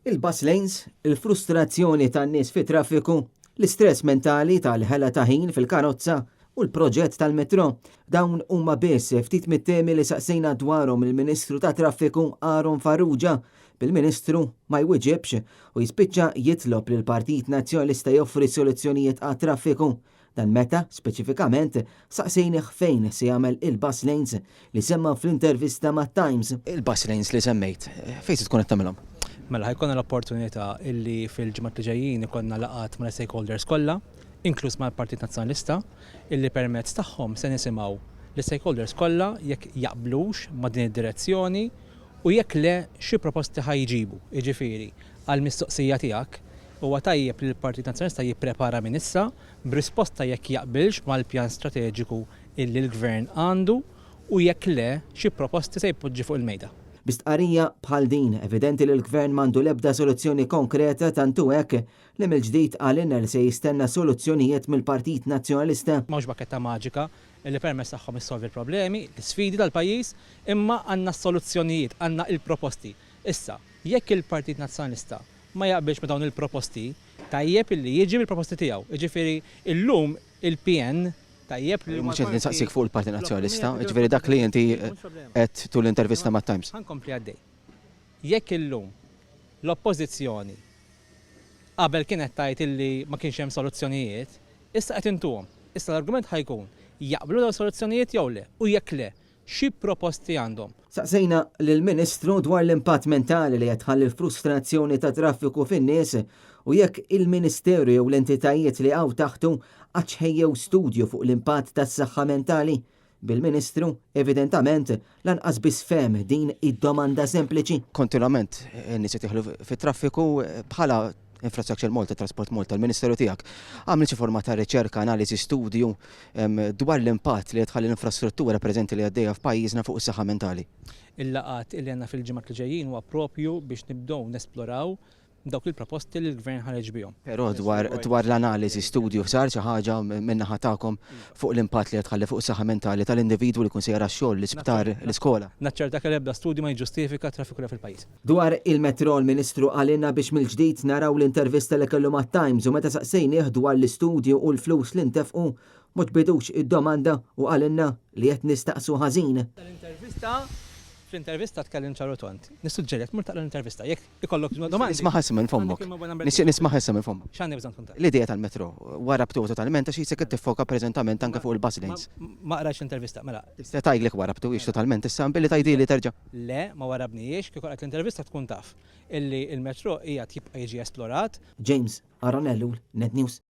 Il-bus lanes, il-frustrazzjoni tan-nies fit-traffiku, l-istress mentali tal-ħela ta' ħin fil-karozza u l-proġett tal-metro. Dawn huma biss ftit mit-temi li saqsejna dwarhom il-Ministru ta' Traffiku Aaron Farrugia. Bil-Ministru ma jwiġibx u jispiċċa jitlob lil Partit Nazzjonalista joffri soluzzjonijiet għat traffiku. Dan meta, speċifikament, saqsejnih fejn se jagħmel il-bus lanes li semma fl-intervista ma' Times. Il-bus lanes li semmejt, fejn se tkun qed tagħmilhom? Mela ħajkonna l-opportunità illi fil-ġimgħat li ġejjin ikonna laqat mal stakeholders kollha, inkluż mal-Partit Nazzjonalista, illi permezz tagħhom se nisimgħu l-stakeholders kollha jekk jaqblux ma' din id-direzzjoni u jekk le xi proposti ħajġibu. Jiġifieri għall-mistoqsija tiegħek huwa tajjeb li l-Partit Nazzjonalista jipprepara minn issa b'risposta jekk jaqbilx mal-pjan strateġiku illi l-Gvern għandu u jekk le xi proposti se jpoġġi fuq il-mejda. Bistqarrija bħal din evidenti li l-Gvern m'għandu l-ebda soluzzjoni konkreta tantu hekk li mill-ġdid għalinna li se jistenna soluzzjonijiet mill-Partit Nazzjonalista. Mhux bakketta maġika li permezz tagħhom issolvi l-problemi, l-sfidi tal-pajjiż, imma għandna s-soluzzjonijiet, għandna il-proposti. Issa, jekk il-Partit Nazzjonalista ma jaqbilx ma' dawn il-proposti, tajjeb illi jiġi bil-proposti tiegħu. Jiġifieri illum il-PN tajjeb li mhux qed nistaqsik fuq il-Partit Nazzjonalista, ġifieri dak li inti qed tul l-intervista ma' Times. Ħankompli għaddej. Jekk illum l-oppożizzjoni qabel kienet tajt illi ma kienx hemm soluzzjonijiet, issa qed intuhom. Issa l-argument ħajkun jaqblu dawn soluzzjonijiet jew le u jekk le xi proposti għandhom. Saqsejna lill-Ministru dwar l-impatt mentali li qed tħalli l-frustrazzjoni ta' traffiku fin-nies u jekk il-Ministeru jew l-entitajiet li għaw taħtu ħejjew studju fuq l-impatt tas-saħħa mentali. Bil-Ministru, evidentament, lanqas biss fehem din id-domanda sempliċi. Kontinwament in-nies qed jieħlu fit-traffiku bħala Infrastructure Malta, Trasport Malta, il-Ministeru tiegħek għamel xi forma ta' riċerka, analiżi, studju dwar l-impatt li tħalli l-infrastruttura preżenti li għaddejja f'pajjiżna fuq is-saħħa mentali. Il-laqat li għandna fil-ġimgħat li ġejjin huwa proprju biex nibdew nesploraw dawk il-proposti li l-Gvern ħareġ bihom. Però dwar l-analiżi, studju sar xi ħaġa min-naħa tagħkom fuq l-impatt li tħalli fuq is-saħħa mentali tal-individwu li jkun se jara x-xogħol, l-isptar, l-iskola. Naċċertak li ebda studju ma jiġġustifika traffiku fil-pajjiż. Dwar il-metro l-Ministru għalinna biex mill-ġdid naraw l-intervista li kellu mat-Times u meta saqsejnieh dwar l-istudju u l-flus li ntefqu mhux bidux id-domanda u għalinna li qed nistaqsu ħażin. Fl-intervista tkellim ċaru tont. Nissuġġerjek mur taqra l-intervista. Jekk ikollok domandi. Nisma' ħassa minn fommok. Nisma' ħassa minn fommok. X'għandi bżonn tkun taf? L-idea tal-metro wara btu totalment għax jisek tiffoka preżentament anke fuq il-bus lanes. Ma qrajx l-intervista, mela. Tista' tgħidlek wara btu totalment issa billi tgħidili terġa'. Le, ma warabniex, kieku qed l-intervista tkun taf illi il-metro hija tibqa' jiġi esplorat. James Aronellu, Net News.